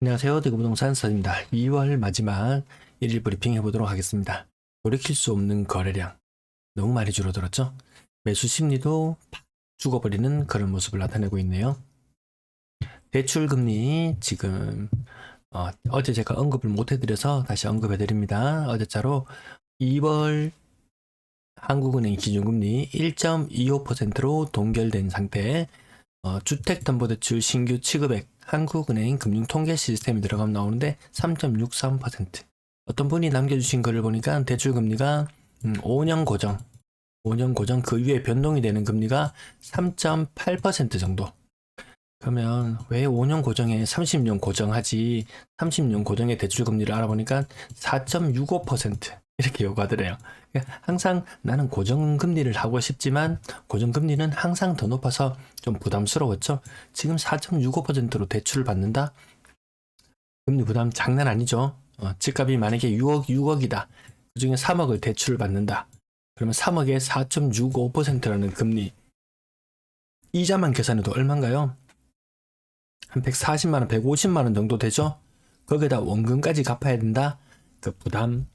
안녕하세요. 대구부동산 서입니다. 2월 마지막 1일 브리핑 해보도록 하겠습니다. 돌이킬 수 없는 거래량 너무 많이 줄어들었죠? 매수 심리도 팍 죽어버리는 그런 모습을 나타내고 있네요. 대출금리 지금 어제 제가 언급을 못해드려서 다시 언급해드립니다. 어제자로 2월 한국은행 기준금리 1.25%로 동결된 상태, 주택담보대출 신규 취급액 한국은행 금융통계 시스템이 들어가면 나오는데 3.63%. 어떤 분이 남겨주신 글을 보니까 대출금리가 5년 고정 그 위에 변동이 되는 금리가 3.8% 정도. 그러면 왜 5년 고정에 30년 고정하지, 30년 고정의 대출금리를 알아보니까 4.65% 이렇게 요구하더래요. 그러니까 항상 나는 고정금리를 하고 싶지만 고정금리는 항상 더 높아서 좀 부담스러웠죠. 지금 4.65%로 대출을 받는다? 금리 부담 장난 아니죠. 집값이 만약에 6억이다. 그 중에 3억을 대출을 받는다. 그러면 3억에 4.65%라는 금리. 이자만 계산해도 얼마인가요? 한 140만원, 150만원 정도 되죠? 거기에다 원금까지 갚아야 된다? 그 부담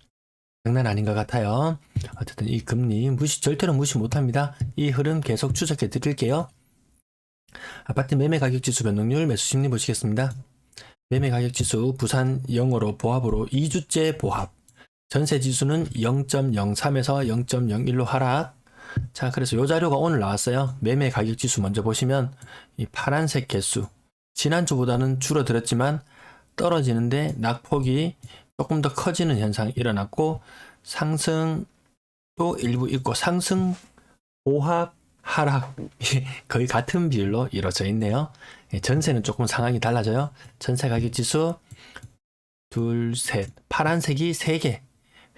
장난 아닌 것 같아요. 어쨌든 이 금리 절대로 무시 못합니다. 이 흐름 계속 추적해 드릴게요. 아파트 매매 가격 지수 변동률 매수 심리 보시겠습니다. 매매 가격 지수 부산 0으로 보합으로 2주째 보합. 전세 지수는 0.03에서 0.01로 하락. 자, 그래서 이 자료가 오늘 나왔어요. 매매 가격 지수 먼저 보시면 이 파란색 개수. 지난주보다는 줄어들었지만 떨어지는데 낙폭이 조금 더 커지는 현상이 일어났고, 상승도 일부 있고 상승, 보합, 하락 거의 같은 비율로 이루어져 있네요. 전세는 조금 상황이 달라져요. 전세 가격 지수 둘, 셋, 파란색이 3개,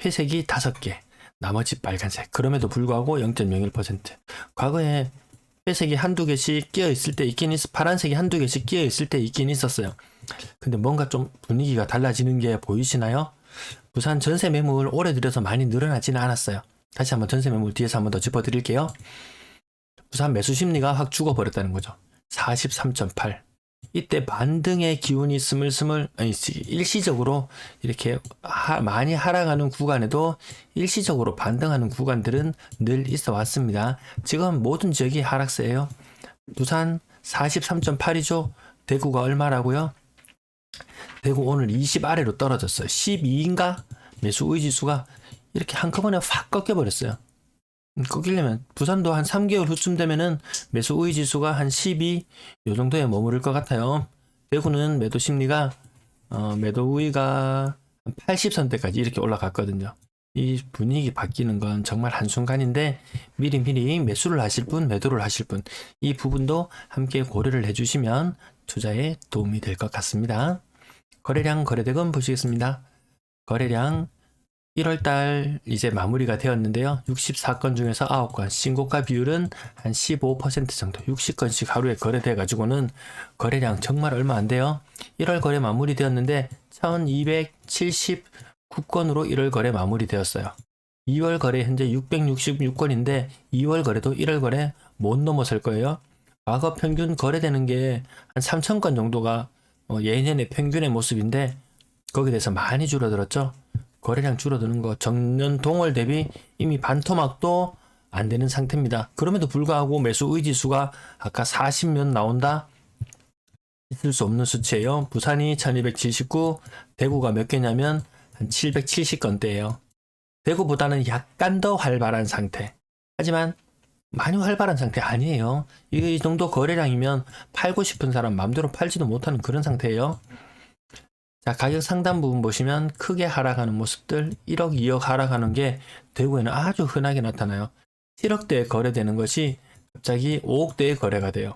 회색이 5개, 나머지 빨간색. 그럼에도 불구하고 0.01%. 과거에 회색이 한두 개씩 끼어 있을 때 있긴 파란색이 한두 개씩 끼어 있을 때 있긴 있었어요. 근데 뭔가 좀 분위기가 달라지는 게 보이시나요? 부산 전세 매물 올해 들여서 많이 늘어나지는 않았어요. 다시 한번 전세 매물 뒤에서 한번 더 짚어드릴게요. 부산 매수 심리가 확 죽어버렸다는 거죠. 43.8. 이때 반등의 기운이 일시적으로 이렇게 많이 하락하는 구간에도 일시적으로 반등하는 구간들은 늘 있어 왔습니다. 지금 모든 지역이 하락세예요. 부산 43.8이죠. 대구가 얼마라고요? 대구 오늘 20 아래로 떨어졌어요. 12인가? 매수 의지수가 이렇게 한꺼번에 확 꺾여버렸어요. 꺾이려면 부산도 한 3개월 후쯤 되면은 매수 의지수가 한 12, 요 정도에 머무를 것 같아요. 대구는 매도 심리가 매도 우위가 80선대까지 이렇게 올라갔거든요. 이 분위기 바뀌는 건 정말 한순간인데 미리 매수를 하실 분, 매도를 하실 분, 이 부분도 함께 고려를 해주시면 투자에 도움이 될 것 같습니다. 거래량, 거래대금 보시겠습니다. 거래량 1월달 이제 마무리가 되었는데요. 64건 중에서 9건, 신고가 비율은 한 15% 정도, 60건씩 하루에 거래돼 가지고는 거래량 정말 얼마 안 돼요. 1월 거래 마무리 되었는데 1279건으로 1월 거래 마무리 되었어요. 2월 거래 현재 666건인데 2월 거래도 1월 거래 못 넘어설 거예요. 과거 평균 거래되는 게 한 3,000건 정도가 예년의 평균의 모습인데 거기에 대해서 많이 줄어들었죠. 거래량 줄어드는 거 전년 동월 대비 이미 반토막도 안 되는 상태입니다. 그럼에도 불구하고 매수 의지수가 아까 40몇 나온다? 있을 수 없는 수치예요. 부산이 1279, 대구가 몇 개냐면 한 770건대예요. 대구보다는 약간 더 활발한 상태. 하지만 많이 활발한 상태 아니에요. 이 정도 거래량이면 팔고 싶은 사람 마음대로 팔지도 못하는 그런 상태예요. 자, 가격 상단 부분 보시면 크게 하락하는 모습들, 1억, 2억 하락하는 게 대구에는 아주 흔하게 나타나요. 7억대에 거래되는 것이 갑자기 5억대에 거래가 돼요.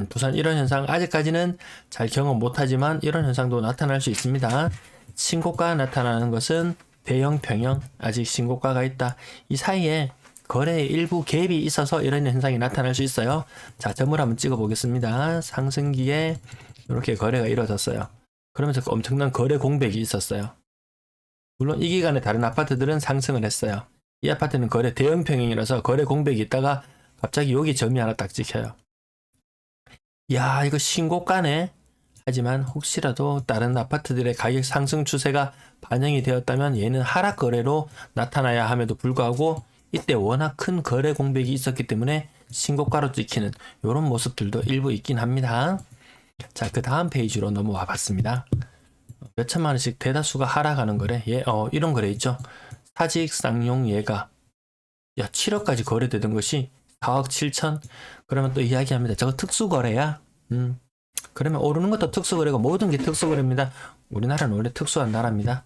부산 이런 현상 아직까지는 잘 경험 못하지만 이런 현상도 나타날 수 있습니다. 신고가 나타나는 것은 대형, 평형, 아직 신고가가 있다. 이 사이에 거래의 일부 갭이 있어서 이런 현상이 나타날 수 있어요. 자, 점을 한번 찍어 보겠습니다. 상승기에 이렇게 거래가 이루어졌어요. 그러면서 엄청난 거래 공백이 있었어요. 물론 이 기간에 다른 아파트들은 상승을 했어요. 이 아파트는 거래 대형 평형이라서 거래 공백이 있다가 갑자기 여기 점이 하나 딱 찍혀요. 야, 이거 신고가네. 하지만 혹시라도 다른 아파트들의 가격 상승 추세가 반영이 되었다면 얘는 하락 거래로 나타나야 함에도 불구하고 이때 워낙 큰 거래 공백이 있었기 때문에 신고가로 찍히는 이런 모습들도 일부 있긴 합니다. 자, 그 다음 페이지로 넘어와 봤습니다. 몇 천만 원씩 대다수가 하락하는 거래. 이런 거래 있죠. 사직 쌍용 얘가 7억까지 거래되던 것이 4억 7천. 그러면 또 이야기합니다. 저거 특수거래야? 그러면 오르는 것도 특수거래고 모든 게 특수거래입니다. 우리나라는 원래 특수한 나라입니다.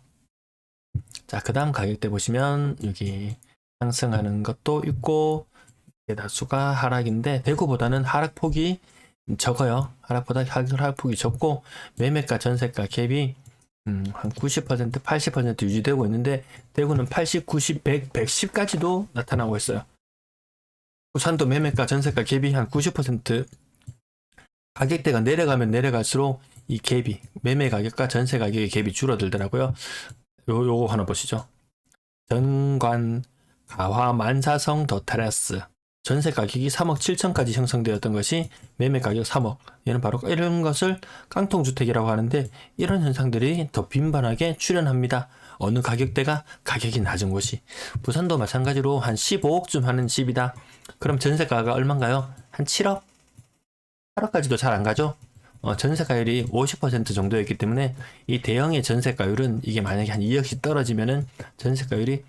자, 그 다음 가격대 보시면 여기 상승하는 것도 있고 대다수가 하락인데 대구보다는 하락폭이 적어요. 하락보다 하락폭이 적고 매매가 전세가 갭이 한 90%, 80% 유지되고 있는데 대구는 80, 90, 100, 110까지도 나타나고 있어요. 부산도 매매가 전세가 갭이 한 90%. 가격대가 내려가면 내려갈수록 이 갭이 매매 가격과 전세 가격의 갭이 줄어들더라고요. 요거 하나 보시죠. 전관 가화 만사성 더 테라스 전세 가격이 3억 7천까지 형성되었던 것이 매매 가격 3억. 얘는 바로 이런 것을 깡통주택이라고 하는데 이런 현상들이 더 빈번하게 출현합니다. 어느 가격대가 가격이 낮은 곳이. 부산도 마찬가지로 한 15억쯤 하는 집이다. 그럼 전세가가 얼마인가요? 한 7억? 8억까지도 잘 안 가죠? 전세가율이 50% 정도였기 때문에 이 대형의 전세가율은 이게 만약에 한 2억씩 떨어지면은 전세가율이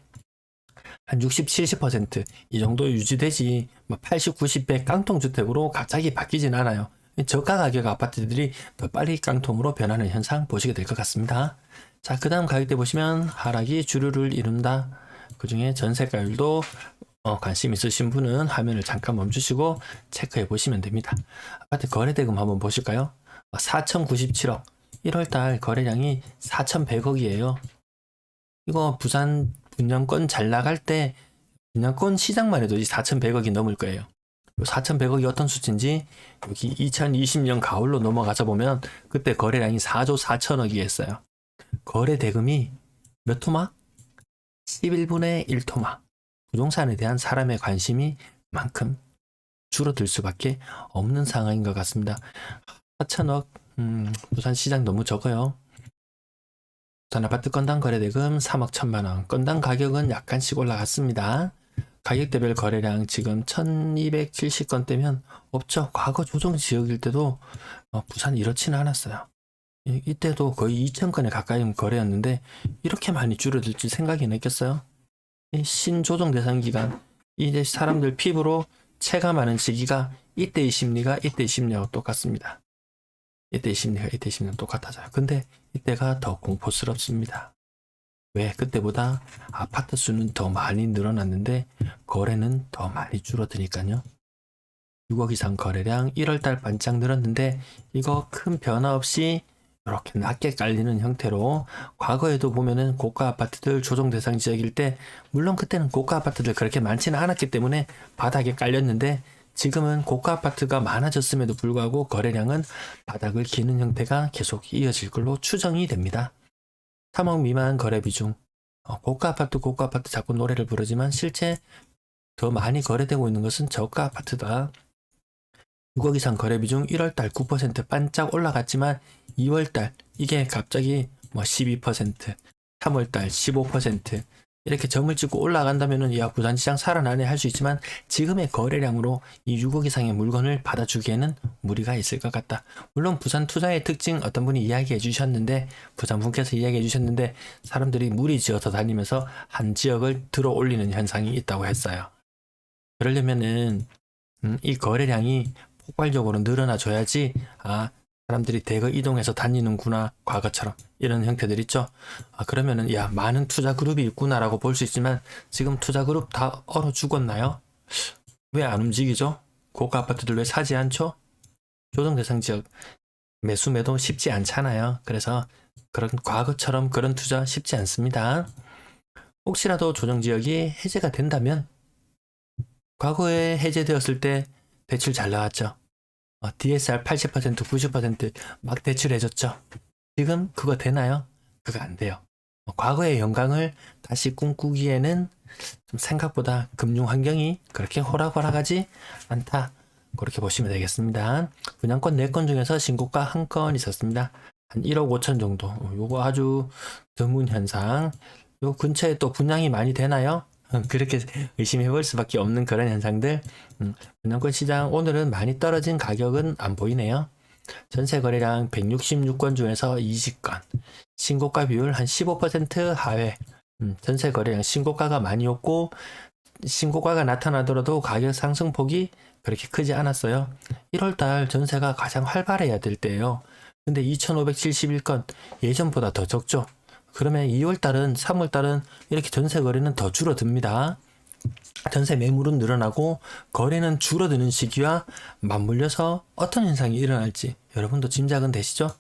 한 60, 70% 이 정도 유지되지 80, 90, 100 깡통주택으로 갑자기 바뀌진 않아요. 저가 가격 아파트들이 더 빨리 깡통으로 변하는 현상 보시게 될 것 같습니다. 자, 그 다음 가격대 보시면 하락이 주류를 이룬다. 그 중에 전세가율도 관심 있으신 분은 화면을 잠깐 멈추시고 체크해 보시면 됩니다. 아파트 거래대금 한번 보실까요? 4,097억 1월달 거래량이 4,100억이에요. 이거 부산 분양권 잘 나갈 때 분양권 시장만 해도 4,100억이 넘을 거예요. 4,100억이 어떤 수치인지 여기 2020년 가을로 넘어가서 보면 그때 거래량이 4조 4천억이었어요. 거래 대금이 몇 토막? 11분의 1토막. 부동산에 대한 사람의 관심이 그만큼 줄어들 수밖에 없는 상황인 것 같습니다. 4천억 부산 시장 너무 적어요. 부산 아파트 건당 거래대금 3억 1천만 원. 건당 가격은 약간씩 올라갔습니다. 가격대별 거래량 지금 1270건대면 없죠. 과거 조정 지역일 때도 부산 이렇지는 않았어요. 이때도 거의 2,000건에 가까이 거래였는데 이렇게 많이 줄어들 줄 생각이 했겠어요? 신조정 대상 기간, 이제 사람들 피부로 체감하는 시기가 이때의 심리가 이때의 심리하고 똑같습니다. 이때의 심리가 이때의 심리랑 똑같아져요. 근데 이때가 더 공포스럽습니다. 왜? 그때보다 아파트 수는 더 많이 늘어났는데 거래는 더 많이 줄어드니까요. 6억 이상 거래량 1월달 반짝 늘었는데 이거 큰 변화 없이 이렇게 낮게 깔리는 형태로 과거에도 보면은 고가 아파트들 조정 대상 지역일 때 물론 그때는 고가 아파트들 그렇게 많지는 않았기 때문에 바닥에 깔렸는데 지금은 고가 아파트가 많아졌음에도 불구하고 거래량은 바닥을 기는 형태가 계속 이어질 걸로 추정이 됩니다. 3억 미만 거래 비중. 고가 아파트 자꾸 노래를 부르지만 실제 더 많이 거래되고 있는 것은 저가 아파트다. 6억 이상 거래 비중 1월달 9% 반짝 올라갔지만 2월달 이게 갑자기 12%, 3월달 15% 이렇게 점을 찍고 올라간다면은 야 부산시장 살아나네 할 수 있지만 지금의 거래량으로 이 6억 이상의 물건을 받아주기에는 무리가 있을 것 같다. 물론 부산 투자의 특징 어떤 분이 이야기해 주셨는데 부산 분께서 이야기해 주셨는데 사람들이 무리 지어서 다니면서 한 지역을 들어 올리는 현상이 있다고 했어요. 그러려면은 이 거래량이 폭발적으로 늘어나 줘야지 사람들이 대거 이동해서 다니는구나 과거처럼 이런 형태들 있죠. 그러면은 야 많은 투자 그룹이 있구나라고 볼 수 있지만 지금 투자 그룹 다 얼어 죽었나요? 왜 안 움직이죠? 고가 아파트들 왜 사지 않죠? 조정 대상 지역 매수 매도 쉽지 않잖아요. 그래서 그런 과거처럼 그런 투자 쉽지 않습니다. 혹시라도 조정 지역이 해제가 된다면 과거에 해제되었을 때 대출 잘 나왔죠. DSR 80%, 90%막 대출해줬죠. 지금 그거 되나요? 그거 안 돼요. 과거의 영광을 다시 꿈꾸기에는 좀 생각보다 금융 환경이 그렇게 호락호락하지 않다. 그렇게 보시면 되겠습니다. 분양권 4건 중에서 신고가 1건 있었습니다. 한 1억 5천 정도. 요거 아주 드문 현상. 요 근처에 또 분양이 많이 되나요? 그렇게 의심해 볼 수밖에 없는 그런 현상들. 분양권 시장 오늘은 많이 떨어진 가격은 안 보이네요. 전세 거래량 166건 중에서 20건. 신고가 비율 한 15% 하회. 전세 거래량 신고가가 많이 없고 신고가가 나타나더라도 가격 상승폭이 그렇게 크지 않았어요. 1월달 전세가 가장 활발해야 될 때예요. 근데 2,571건 예전보다 더 적죠. 그러면 2월달은 3월달은 이렇게 전세 거래는 더 줄어듭니다. 전세 매물은 늘어나고 거래는 줄어드는 시기와 맞물려서 어떤 현상이 일어날지 여러분도 짐작은 되시죠?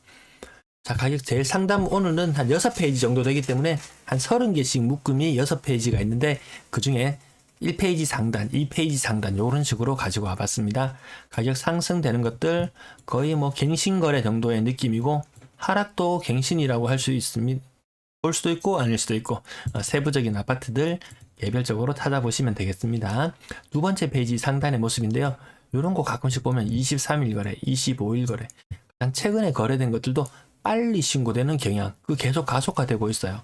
자, 가격 제일 상단 오늘은 한 6페이지 정도 되기 때문에 한 30개씩 묶음이 6페이지가 있는데 그 중에 1페이지 상단, 2페이지 상단 이런 식으로 가지고 와봤습니다. 가격 상승되는 것들 거의 뭐 갱신거래 정도의 느낌이고 하락도 갱신이라고 할 수 있습니다. 볼 수도 있고 아닐 수도 있고 세부적인 아파트들 개별적으로 찾아보시면 되겠습니다. 두 번째 페이지 상단의 모습인데요. 이런 거 가끔씩 보면 23일 거래, 25일 거래 가장 최근에 거래된 것들도 빨리 신고되는 경향 그 계속 가속화되고 있어요.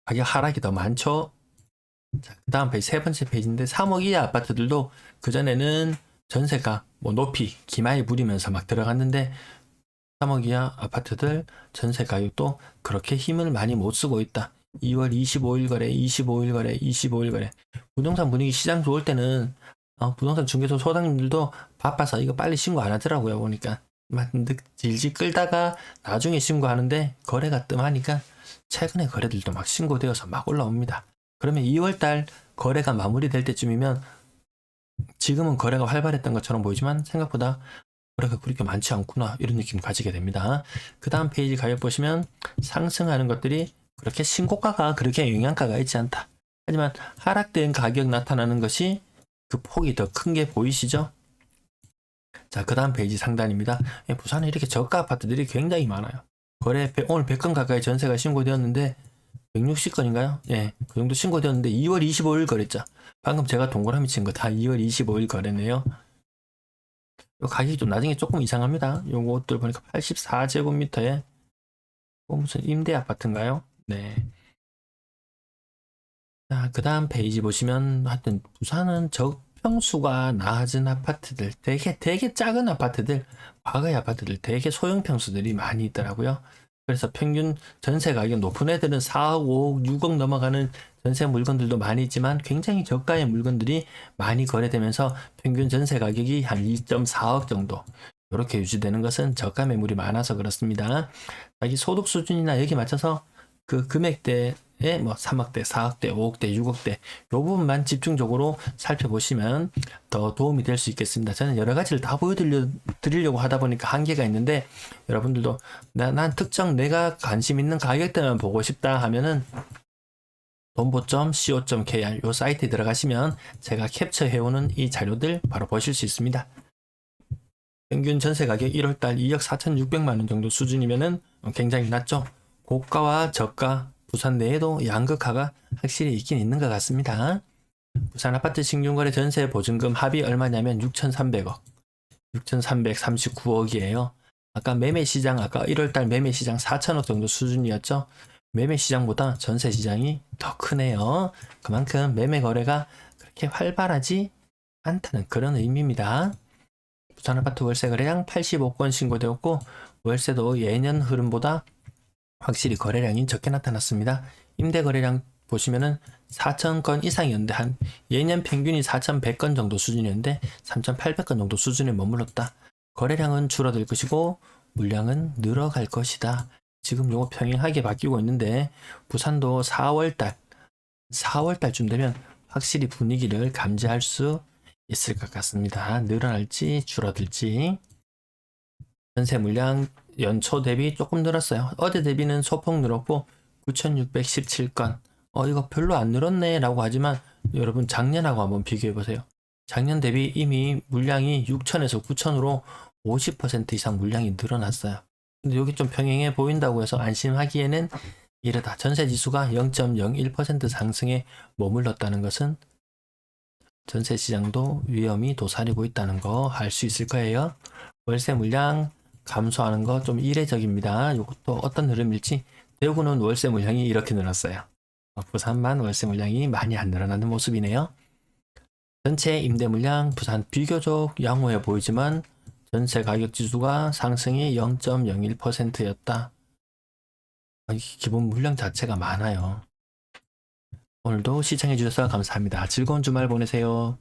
가격 하락이 더 많죠. 자, 그 다음 페이지 세 번째 페이지인데 3억 이하 아파트들도 그전에는 전세가 뭐 높이 기마에 부리면서 막 들어갔는데 3억 이하 아파트들 전세 가격도 그렇게 힘을 많이 못 쓰고 있다. 2월 25일 거래, 25일 거래, 25일 거래. 부동산 분위기 시장 좋을 때는 부동산 중개소 소장님들도 바빠서 이거 빨리 신고 안 하더라고요. 보니까 막 질질 끌다가 나중에 신고하는데 거래가 뜸하니까 최근에 거래들도 막 신고되어서 막 올라옵니다. 그러면 2월달 거래가 마무리될 때쯤이면 지금은 거래가 활발했던 것처럼 보이지만 생각보다 거래가 그렇게 많지 않구나 이런 느낌 가지게 됩니다. 그 다음 페이지 가격 보시면 상승하는 것들이 그렇게 신고가가 그렇게 영향가가 있지 않다. 하지만 하락된 가격 나타나는 것이 그 폭이 더 큰 게 보이시죠? 자, 그 다음 페이지 상단입니다. 부산에 이렇게 저가 아파트들이 굉장히 많아요. 거래 오늘 100건 가까이 전세가 신고되었는데 160건인가요? 예, 그 정도 신고되었는데 2월 25일 거래자. 방금 제가 동그라미 친 거 다 2월 25일 거래네요. 요 가격이 좀 나중에 조금 이상합니다. 요것들 보니까 84제곱미터에 무슨 임대 아파트인가요? 네. 자, 그 다음 페이지 보시면 하여튼 부산은 저평수가 낮은 아파트들, 되게 작은 아파트들, 과거의 아파트들, 되게 소형 평수들이 많이 있더라고요. 그래서 평균 전세 가격 높은 애들은 4억, 5억, 6억 넘어가는 전세 물건들도 많이 있지만 굉장히 저가의 물건들이 많이 거래되면서 평균 전세 가격이 한 2.4억 정도 이렇게 유지되는 것은 저가 매물이 많아서 그렇습니다. 자기 소득 수준이나 여기 맞춰서 그 금액대에 뭐 3억대, 4억대, 5억대, 6억대 이 부분만 집중적으로 살펴보시면 더 도움이 될 수 있겠습니다. 저는 여러 가지를 다 보여드리려고 하다 보니까 한계가 있는데 여러분들도 난 특정 내가 관심 있는 가격대만 보고 싶다 하면은 돈보.co.kr 요 사이트에 들어가시면 제가 캡처해오는 이 자료들 바로 보실 수 있습니다. 평균 전세 가격 1월달 2억 4,600만원 정도 수준이면은 굉장히 낮죠. 고가와 저가 부산 내에도 양극화가 확실히 있긴 있는 것 같습니다. 부산 아파트 신중거래 전세 보증금 합이 얼마냐면 6,300억, 6,339억이에요. 아까 매매시장, 아까 1월달 매매시장 4천억 정도 수준이었죠. 매매시장보다 전세시장이 더 크네요. 그만큼 매매 거래가 그렇게 활발하지 않다는 그런 의미입니다. 부산 아파트 월세 거래량 85건 신고되었고 월세도 예년 흐름보다 확실히 거래량이 적게 나타났습니다. 임대 거래량 보시면은 4,000건 이상이었는데 한 예년 평균이 4,100건 정도 수준이었는데 3,800건 정도 수준에 머물렀다. 거래량은 줄어들 것이고 물량은 늘어갈 것이다. 지금 요거 평행하게 바뀌고 있는데 부산도 4월달쯤 되면 확실히 분위기를 감지할 수 있을 것 같습니다. 늘어날지 줄어들지. 전세 물량 연초 대비 조금 늘었어요. 어제 대비는 소폭 늘었고 9,617건. 이거 별로 안 늘었네 라고 하지만 여러분 작년하고 한번 비교해 보세요. 작년 대비 이미 물량이 6,000에서 9,000으로 50% 이상 물량이 늘어났어요. 근데 여기 좀 평행해 보인다고 해서 안심하기에는 이르다. 전세 지수가 0.01% 상승에 머물렀다는 것은 전세 시장도 위험이 도사리고 있다는 거 알 수 있을 거예요. 월세 물량 감소하는 거 좀 이례적입니다. 이것도 어떤 흐름일지. 대구는 월세 물량이 이렇게 늘었어요. 부산만 월세 물량이 많이 안 늘어나는 모습이네요. 전체 임대 물량 부산 비교적 양호해 보이지만 전세 가격 지수가 상승이 0.01%였다. 기본 물량 자체가 많아요. 오늘도 시청해 주셔서 감사합니다. 즐거운 주말 보내세요.